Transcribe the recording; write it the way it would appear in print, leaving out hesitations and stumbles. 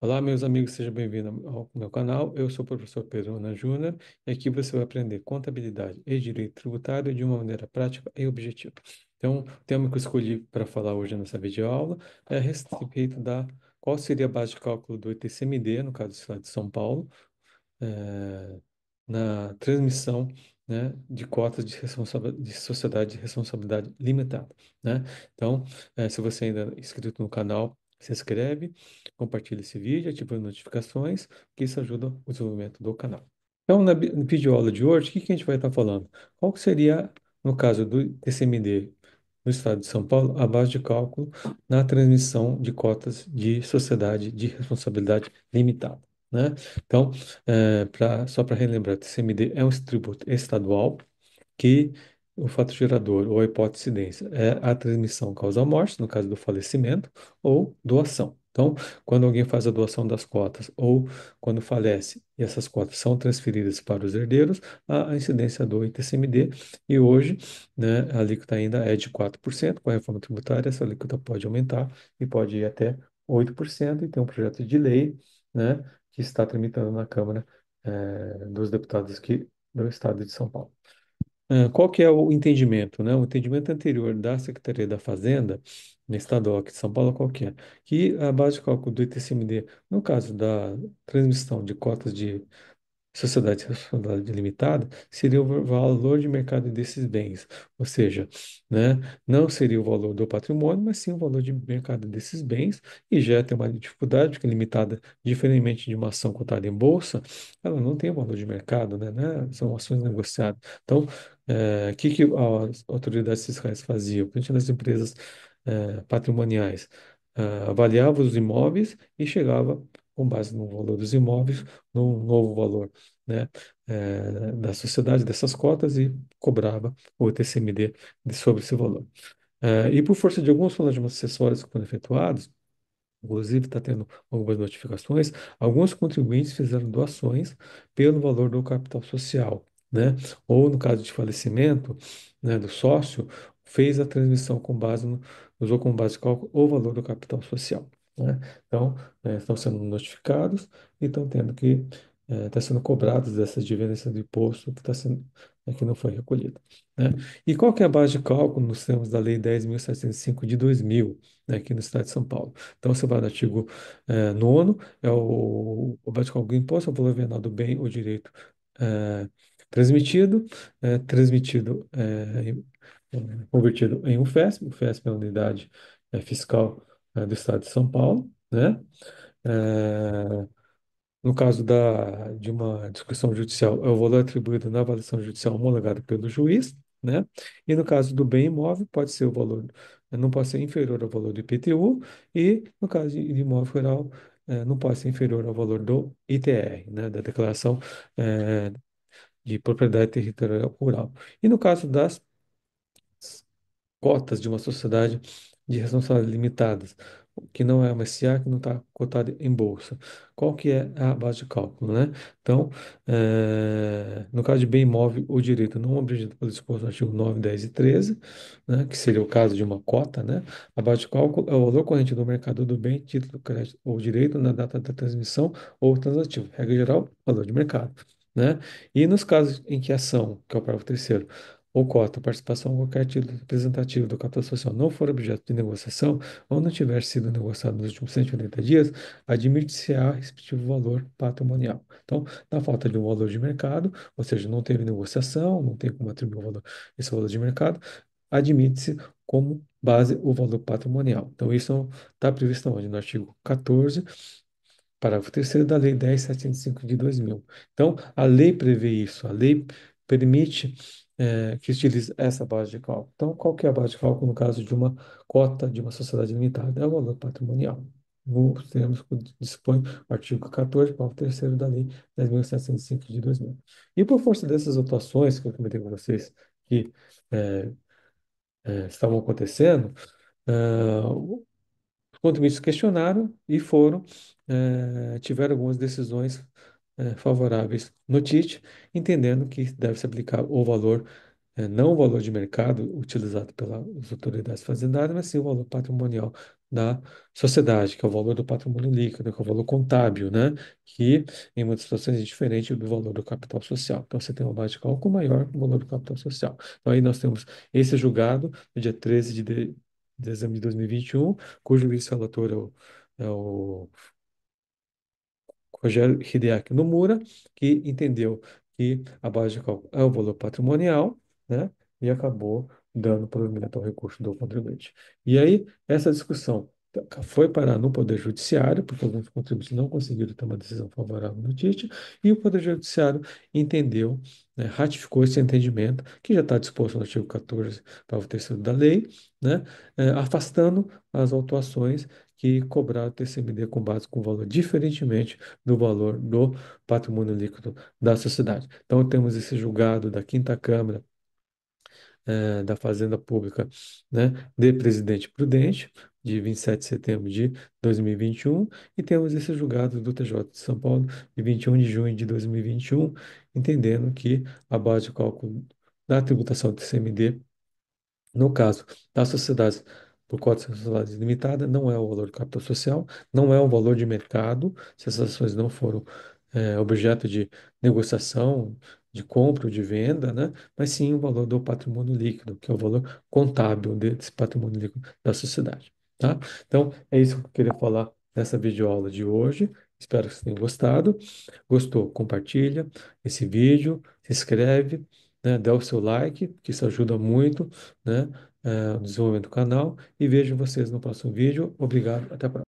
Olá, meus amigos, sejam bem-vindos ao meu canal. Eu sou o professor Pedro Ana Júnior e aqui você vai aprender contabilidade e direito tributário de uma maneira prática e objetiva. Então, o tema que eu escolhi para falar hoje nessa videoaula é a respeito da qual seria a base de cálculo do ITCMD, no caso do estado de São Paulo, eh, na transmissão, né, de cotas de sociedade de responsabilidade limitada, né? Então, se você ainda é inscrito no canal, se inscreve, compartilha esse vídeo, ativa as notificações, que isso ajuda o desenvolvimento do canal. Então, na videoaula de hoje, o que que a gente vai estar falando? Qual que seria, no caso do TCMD no estado de São Paulo, a base de cálculo na transmissão de cotas de sociedade de responsabilidade limitada, né? Então, só para relembrar, o TCMD é um tributo estadual que o fato gerador ou a hipótese densa é a transmissão causa-morte, no caso do falecimento, ou doação. Então, quando alguém faz a doação das cotas ou quando falece e essas cotas são transferidas para os herdeiros, há a incidência do ITCMD e hoje, né, a alíquota ainda é de 4%. Com a reforma tributária, essa alíquota pode aumentar e pode ir até 8%. E tem um projeto de lei, né, que está tramitando na Câmara, dos Deputados aqui do Estado de São Paulo. Qual que é o entendimento, né? O entendimento anterior da Secretaria da Fazenda, no estadual aqui de São Paulo, qual que é? Que a base de cálculo do ITCMD, no caso da transmissão de cotas de sociedade de responsabilidade limitada, seria o valor de mercado desses bens, ou seja, né, não seria o valor do patrimônio, mas sim o valor de mercado desses bens, e já tem uma dificuldade, porque limitada, diferentemente de uma ação cotada em bolsa, ela não tem valor de mercado, são ações negociadas. Então, o que que as autoridades fiscais faziam? Principalmente nas empresas patrimoniais, avaliava os imóveis e chegava, com base no valor dos imóveis, num novo valor, né, da sociedade, dessas cotas, e cobrava o TCMD sobre esse valor. E por força de alguns planos acessórios que foram efetuados, inclusive está tendo algumas notificações, alguns contribuintes fizeram doações pelo valor do capital social, né? Ou no caso de falecimento, né, do sócio, fez a transmissão com base usou como base de cálculo o valor do capital social, né? Então, estão sendo notificados e estão tendo que está sendo cobrados dessas dividências do imposto que está sendo que não foi recolhido, né? E qual que é a base de cálculo nos termos da Lei 10.705 de 2000, né, aqui no estado de São Paulo? Então, você vai no artigo 9º, é o básico de cálculo do imposto, é o valor venal do bem ou direito eh, transmitido, convertido em um FESP. O FESP é a unidade fiscal do Estado de São Paulo, né? Eh, no caso de uma discussão judicial, é o valor atribuído na avaliação judicial homologada pelo juiz, né? E no caso do bem imóvel, pode ser o valor, não pode ser inferior ao valor do IPTU, e no caso de imóvel rural, não pode ser inferior ao valor do ITR, né? Da Declaração, de Propriedade Territorial Rural. E no caso das cotas de uma sociedade de responsabilidade limitadas, que não é uma SA, que não está cotada em bolsa. Qual que é a base de cálculo, né? Então, no caso de bem imóvel, o direito não abrangido pelo disposto no artigo 9, 10 e 13, né, que seria o caso de uma cota, né? A base de cálculo é o valor corrente do mercado do bem, título, crédito ou direito na data da transmissão ou transativa. Regra geral, valor de mercado, né? E nos casos em que a ação, que é o parágrafo terceiro, ou cota, participação ou qualquer título representativo do capital social não for objeto de negociação ou não tiver sido negociado nos últimos 180 dias, admite-se-á respectivo valor patrimonial. Então, na falta de um valor de mercado, ou seja, não teve negociação, não tem como atribuir esse valor de mercado, admite-se como base o valor patrimonial. Então, isso está previsto onde? No artigo 14, parágrafo terceiro da Lei 10.705 de 2000. Então, a lei prevê isso, a lei permite que utilize essa base de cálculo. Então, qual que é a base de cálculo no caso de uma cota de uma sociedade limitada? É o valor patrimonial. Nos termos que dispõe o artigo 14, parágrafo terceiro da Lei 10.705 de 2000. E por força dessas atuações que eu comentei com vocês, que eh, estavam acontecendo, os contribuintes questionaram e tiveram algumas decisões favoráveis no TIT, entendendo que deve-se aplicar o valor, não o valor de mercado utilizado pelas autoridades fazendárias, mas sim o valor patrimonial da sociedade, que é o valor do patrimônio líquido, que é o valor contábil, né? Que em muitas situações é diferente do valor do capital social. Então você tem uma base de cálculo maior que o valor do capital social. Então aí nós temos esse julgado no dia 13 de dezembro de 2021, cujo juiz relator é o Rogério Hideaki Nomura, que entendeu que a base de cálculo é o valor patrimonial, né? E acabou dando provimento ao recurso do contribuinte. E aí, essa discussão foi parar no Poder Judiciário, porque alguns contribuintes não conseguiram ter uma decisão favorável no TIT, e o Poder Judiciário entendeu, né, ratificou esse entendimento, que já está disposto no artigo 14, parágrafo 3º da lei, né, afastando as autuações que cobraram o TCMD com base com valor diferentemente do valor do patrimônio líquido da sociedade. Então, temos esse julgado da Quinta Câmara da Fazenda Pública, né, de Presidente Prudente, de 27 de setembro de 2021, e temos esse julgado do TJ de São Paulo, de 21 de junho de 2021, entendendo que a base de cálculo da tributação do TCMD no caso das sociedades por cota de sociedade limitada, não é o valor do capital social, não é um valor de mercado, se essas ações não foram objeto de negociação, de compra ou de venda, né? Mas sim o valor do patrimônio líquido, que é o valor contábil desse patrimônio líquido da sociedade, tá? Então, é isso que eu queria falar nessa videoaula de hoje. Espero que vocês tenham gostado. Gostou? Compartilha esse vídeo, se inscreve, né? Dá o seu like, que isso ajuda muito, né, no desenvolvimento do canal. E vejo vocês no próximo vídeo. Obrigado, até a próxima.